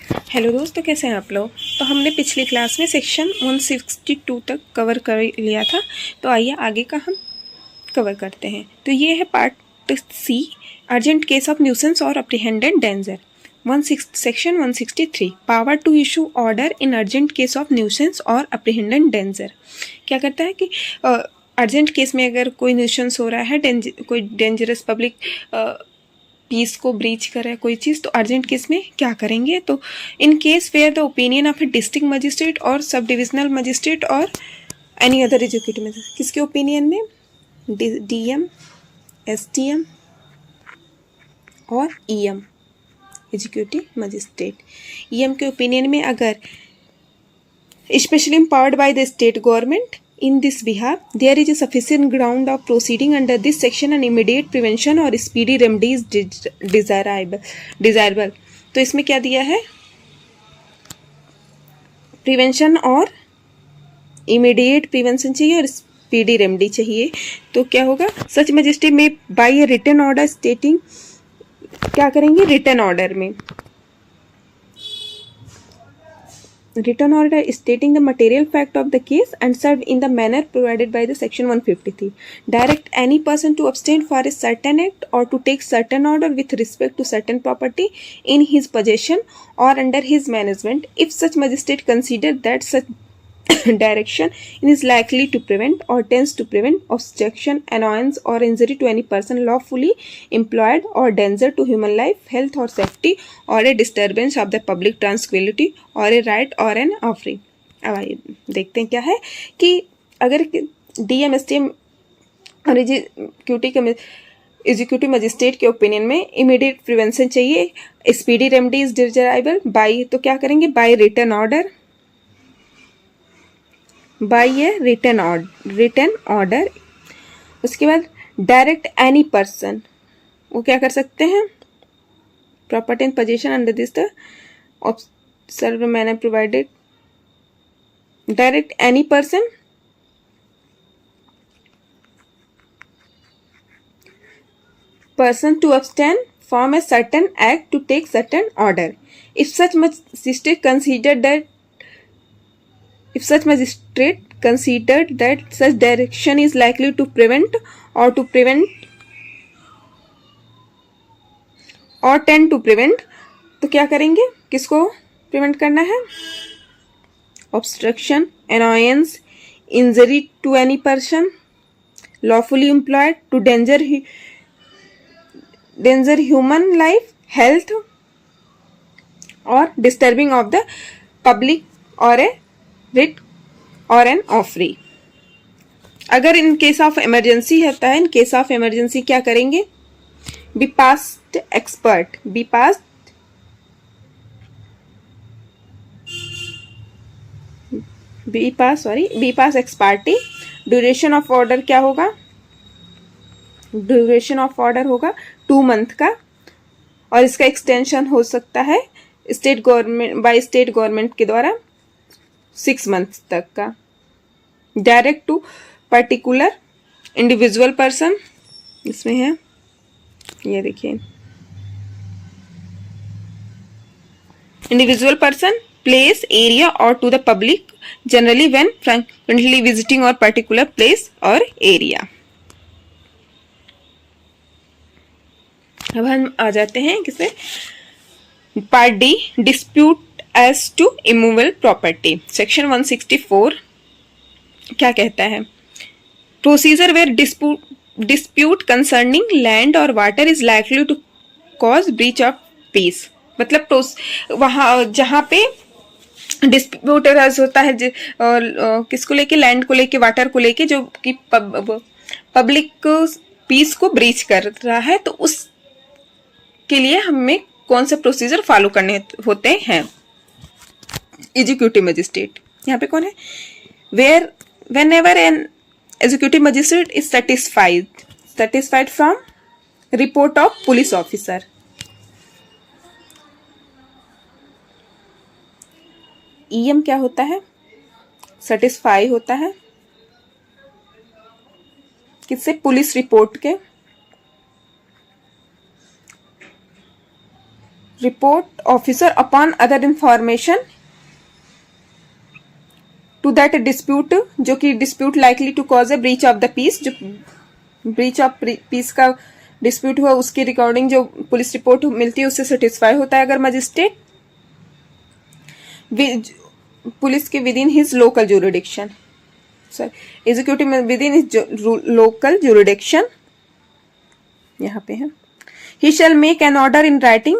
Hello दोस्तों, कैसे हैं आप लोग। तो हमने पिछली क्लास में सेक्शन 162 तक कवर कर लिया था। तो आइए आगे का हम कवर करते हैं। तो ये है part C, urgent case of nuisance और apprehended danger. Section 163, power to issue order in urgent case of nuisance और अप्रीहेंडेड डेंजर। क्या करता है कि अर्जेंट केस में अगर कोई न्यूसेंस हो रहा है, कोई डेंजरस पब्लिक पीस को ब्रीच करे कोई चीज़, तो अर्जेंट केस में क्या करेंगे। तो in case where the opinion of a district magistrate और सब डिविजनल मजिस्ट्रेट और एनी अदर एजुकेटिव मजिस्ट्रेट, किसके ओपिनियन में, डीएम, एसडीएम और ईएम, एजुकेटिव मजिस्ट्रेट। ईएम के ओपिनियन में अगर specially empowered by the state government in this behalf, there is a sufficient ground of proceeding under this section and immediate prevention or speedy remedy is desirable। तो इसमें क्या दिया है, prevention और immediate prevention चाहिए और स्पीडी रेमेडी चाहिए। तो क्या होगा, सच मजिस्ट्रेट में by a written order stating, क्या करेंगे, रिटन ऑर्डर में written order stating the material fact of the case and served in the manner provided by the section 153, direct any person to abstain for a certain act or to take certain order with respect to certain property in his possession or under his management if such magistrate consider that such direction is likely to prevent or tends to prevent obstruction, annoyance or injury to any person lawfully employed or danger to human life, health or safety or a disturbance of the public tranquility or a right or an offering। अब आइए देखते हैं क्या है कि अगर DM, SDM और executive magistrate के ओपिनियन में इमीडिएट प्रिवेंशन चाहिए, speedy remedy is desirable by, तो क्या करेंगे, by written order, by a written order. उसके बाद डायरेक्ट एनी पर्सन, वो क्या कर सकते हैं, property in position under this the observe manner provided, direct any person to abstain from a certain act to take certain order if such magistrate considered that such direction is likely to prevent or tend to prevent, तो क्या करेंगे, किसको prevent करना है, obstruction, annoyance, injury to any person lawfully employed to danger human life, health or disturbing of the public or a writ और N offeree. अगर in case of emergency होता है, इन केस ऑफ इमरजेंसी क्या करेंगे, be pass ex parte. Duration of order क्या होगा, duration of order होगा 2 month का और इसका एक्सटेंशन हो सकता है स्टेट गवर्नमेंट के द्वारा 6 मंथ तक का। Direct to particular individual person, इसमें है, ये देखिए, इंडिविजुअल पर्सन, प्लेस, एरिया और to the public generally when frequently visiting और पर्टिकुलर प्लेस और एरिया। अब हम आ जाते हैं किसे, part D, dispute as to immovable property. Section 164 क्या कहता है, procedure where dispute concerning land और water is likely to cause breach of peace. मतलब वहाँ जहाँ पे डिस्प्यूट होता है किसको लेके, लैंड को लेके, वाटर को लेके, जो कि पब्लिक पीस को ब्रीच कर रहा है, तो उसके लिए हमें कौन से प्रोसीजर फॉलो करने होते हैं। एग्जीक्यूटिव मजिस्ट्रेट यहाँ पे कौन है, whenever an executive magistrate is satisfied from report of police officer। EM क्या होता है, सेटिस्फाई होता है किससे, पुलिस रिपोर्ट के। Report officer upon other information to that dispute, जो कि dispute likely to cause a breach of the peace, जो ब्रीच ऑफ पीस का डिस्प्यूट हुआ उसकी रिकॉर्डिंग जो पुलिस रिपोर्ट मिलती है उससे सेटिस्फाई होता है अगर मजिस्ट्रेट पुलिस के within his local jurisdiction, sir executive within his local jurisdiction, यहाँ पे है। He shall make an order in writing,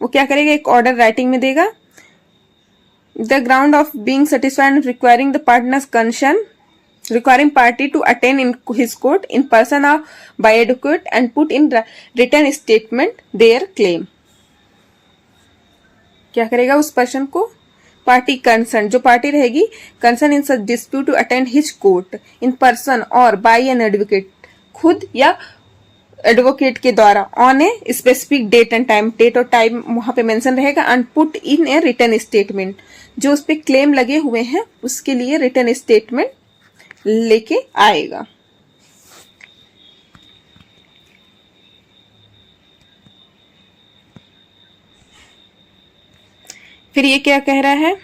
वो क्या करेगा, एक ऑर्डर राइटिंग में देगा। The ground of being satisfied requiring the partners concern, requiring party to attend in his court in person or by advocate and put in written statement their claim। क्या करेगा उस person को, party concern, जो party रहेगी concern in such dispute to attend his court in person और by an advocate, खुद या advocate के द्वारा, on a specific date and time, date और टाइम वहां पे मेंशन रहेगा, and put in a written statement, जो उस पे क्लेम लगे हुए हैं उसके लिए रिटन स्टेटमेंट लेके आएगा। फिर ये क्या कह रहा है,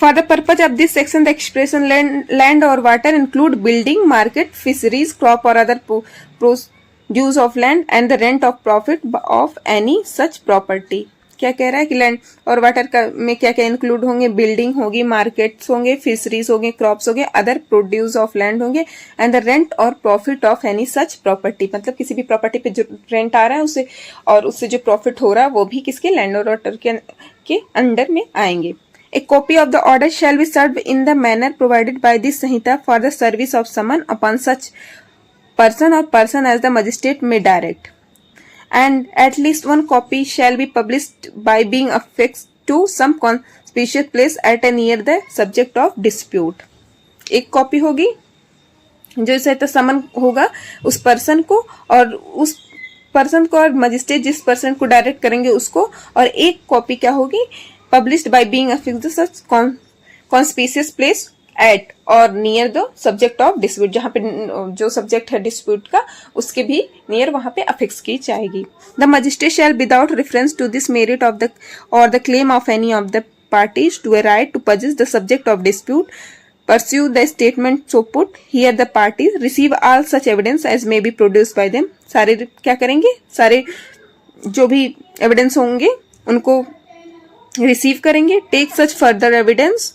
for the purpose of this section the expression land और water include building, market, fisheries, crop और other produce of land and the rent of profit of any such property. क्या कह रहा है कि लैंड और वाटर का में क्या क्या इंक्लूड होंगे, बिल्डिंग होगी, मार्केट्स होंगे, फिशरीज होंगे, क्रॉप्स होंगे, अदर प्रोड्यूस ऑफ लैंड होंगे, एंड द रेंट और profit of any such property, मतलब किसी भी प्रॉपर्टी पे जो रेंट आ रहा है उसे और उससे जो प्रॉफिट हो रहा है वो भी किसके, लैंड और वाटर के अंडर में आएंगे। A copy of the order shall be served in the manner provided by this Sanhita for the service of summon upon such person or person as the magistrate may direct. And at least one copy shall be published by being affixed to some conspicuous place at a near the subject of dispute। एक copy होगी जो इसे तो समन होगा उस person को और उस पर्सन को और मजिस्ट्रेट जिस पर्सन को डायरेक्ट करेंगे उसको, और एक कॉपी क्या होगी, published by being affixed such conspicuous place at और near the subject of dispute, जहां पे जो सब्जेक्ट है डिस्प्यूट का उसके भी नियर वहां पे अफिक्स की जाएगी। The magistrate shall without reference to this merit of the और the claim of any of the parties to a right to possess the subject of dispute pursue the statement so put here the parties receive all such evidence as may be produced by them। सारे क्या करेंगे, सारे जो भी evidence होंगे उनको receive करेंगे। Take such further evidence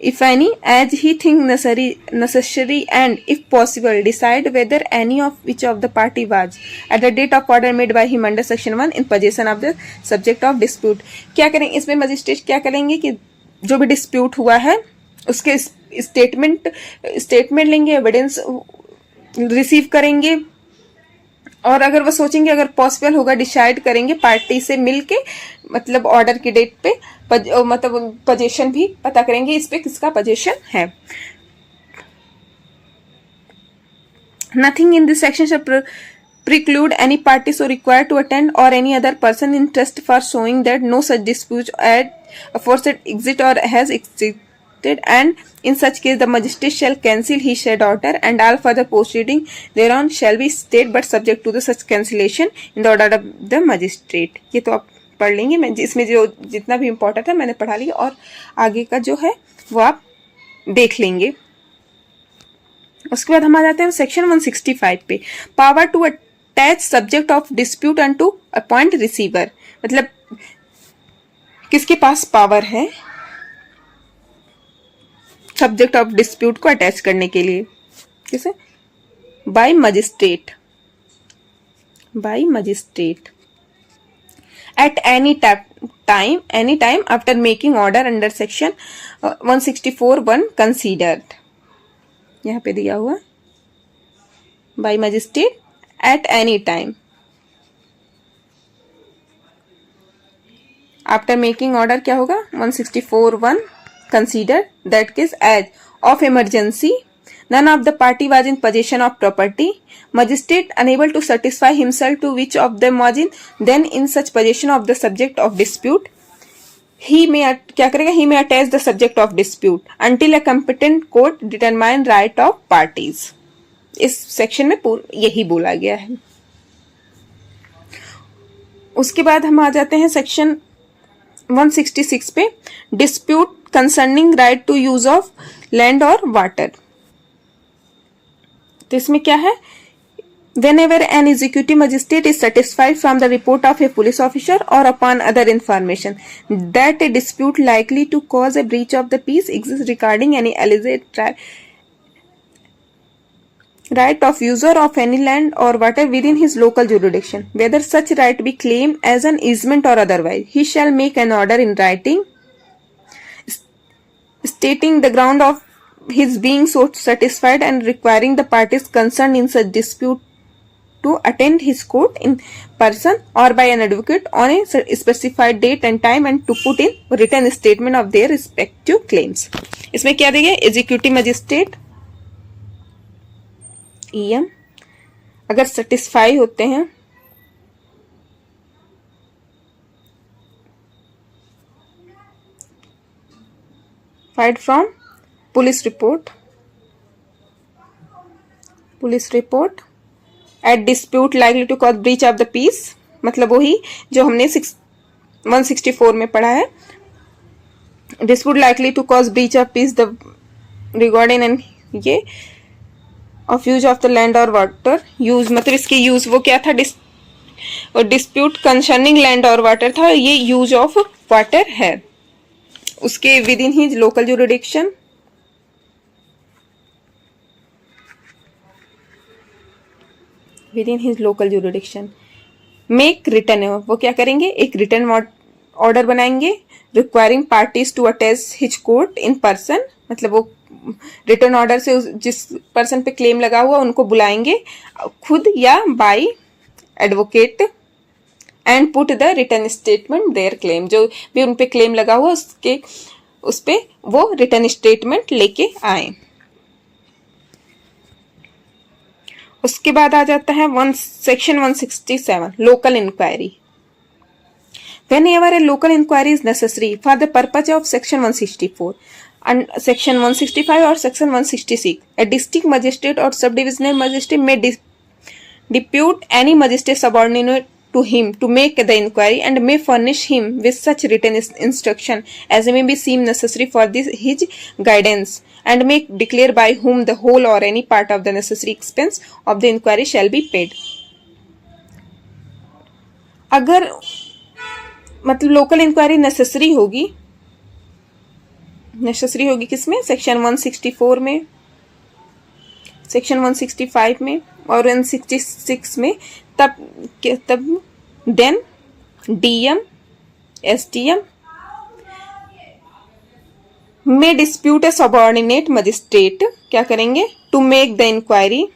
if any as he think necessary and if possible decide whether any of which of the party was at the date of order made by him under section 1 in possession of the subject of dispute। क्या करेंगे इसमें magistrate क्या करेंगे कि जो भी dispute हुआ है उसके स्टेटमेंट लेंगे, एविडेंस रिसीव करेंगे और अगर वो सोचेंगे अगर पॉसिबल होगा डिसाइड करेंगे पार्टी से मिलके, मतलब ऑर्डर की डेट पे मतलब पोजीशन भी पता करेंगे इस पे किसका पोजीशन है। Nothing in this section shall preclude any party so required to attend or any other person in trust for showing that no such dispute at aforesaid exist or has existed, and in such case the magistrate shall cancel his said order and all further proceeding thereon shall be stayed but subject to the such cancellation in the order of the magistrate। ये तो आप पढ़ लेंगे, मैं इसमें जो जितना भी इम्पोर्टेंट है मैंने पढ़ा लिया और आगे का जो है वो आप देख लेंगे। उसके बाद हम आ जाते हैं सेक्शन 165 पे, power to attach subject of dispute and to appoint receiver. मतलब किसके पास पावर है सब्जेक्ट ऑफ डिस्प्यूट को अटैच करने के लिए, किसे, by magistrate, by magistrate at any time after making order under section 164(1) considered। यहाँ पे दिया हुआ by magistrate at any time after making order क्या होगा 164(1) considered that case as of emergency none of the party was in possession of property, magistrate unable to satisfy himself to which of them was in then in such possession of the subject of dispute, he may क्या करेगा, he may attach the subject of dispute until a competent court determine right of parties। इस section में यही बोला गया है। उसके बाद हम आ जाते हैं सेक्शन 166 पे, dispute concerning right to use of land और वाटर। तो इसमें क्या है, whenever an executive magistrate is satisfied from the report of a police officer or upon other information that a dispute likely to cause a breach of the peace exists regarding any alleged right of user of any land or water within his local jurisdiction, whether such right be claimed as an easement or otherwise, he shall make an order in writing stating the ground of his being so satisfied and requiring the parties concerned in such dispute to attend his court in person or by an advocate on a specified date and time and to put in written statement of their respective claims। इसमें क्या देंगे, executive magistrate EM अगर satisfy होते हैं फाइड from police report at dispute likely to cause breach of the peace, मतलब वही जो हमने 164 में पढ़ा है, dispute likely to cause breach of peace the regarding and ये of use of the land और वाटर यूज, मतलब इसके यूज वो क्या था, डिस्प्यूट कंसर्निंग लैंड और वाटर था, ये यूज ऑफ वाटर है, उसके with in his local jurisdiction make return, वो क्या करेंगे, एक रिटर्न ऑर्डर बनाएंगे, requiring parties to attest his court in person, मतलब वो रिटर्न ऑर्डर से जिस पर्सन पे क्लेम लगा हुआ उनको बुलाएंगे खुद या by advocate, and put the return statement their claim, जो भी उन पे क्लेम लगा हुआ उस पे वो रिटर्न स्टेटमेंट लेके आए। उसके बाद आ जाता है section 167 local inquiry. Whenever a local inquiry is necessary for the purpose of section 164 and section 165 or section 166, a district magistrate or subdivisional magistrate may depute any magistrate subordinate to him to make the inquiry and may furnish him with such written instruction as may be seem necessary for his guidance, and may declare by whom the whole or any part of the necessary expense of the inquiry shall be paid। अगर मतलब local inquiry necessary होगी किसमें, section 164 में, section 165 में और 166 में, तब then DM SDM में डिस्प्यूट ए सबऑर्डिनेट मजिस्ट्रेट क्या करेंगे, to make the inquiry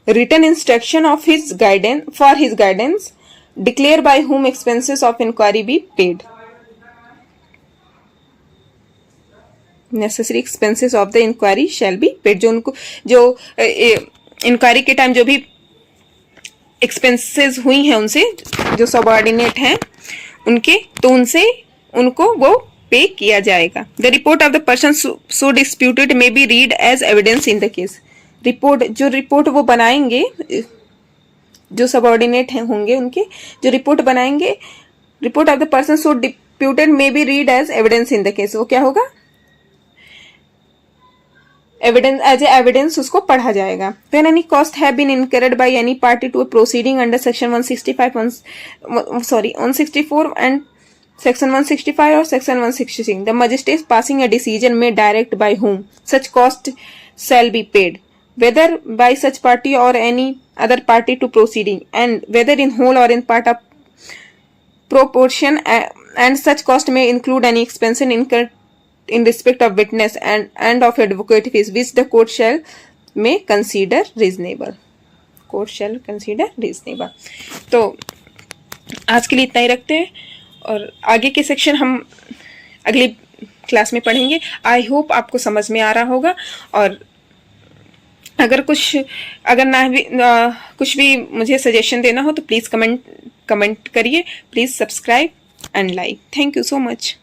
written instruction of his guidance declare by whom expenses of inquiry be paid, necessary expenses of the inquiry shall be paid, जो inquiry के time जो भी expenses हुई हैं उनसे जो सबऑर्डिनेट हैं उनके, तो उनको वो पे किया जाएगा। The report of the person so disputed may be read as evidence in the case, report वो बनाएंगे जो सबऑर्डिनेट होंगे उनके जो रिपोर्ट बनाएंगे, report of the person so disputed may be read as evidence in the case, वो क्या होगा, एविडेंस एज ए एविडेंस उसको पढ़ा जाएगा। When any cost have been incurred by any party to a proceeding under section 164 and section 165 or section 166, the magistrate passing a decision may direct by whom such cost shall be paid, whether by such party or any other party to proceeding, and whether in whole or in part of proportion, and such cost may include any expense incurred in respect of witness and of advocate fees which the court shall may consider reasonable। तो आज के लिए इतना ही रखते हैं और आगे के सेक्शन हम अगली क्लास में पढ़ेंगे। आई होप आपको समझ में आ रहा होगा, और अगर कुछ भी मुझे सजेशन देना हो तो प्लीज़ कमेंट करिए, please subscribe and like. Thank you so much.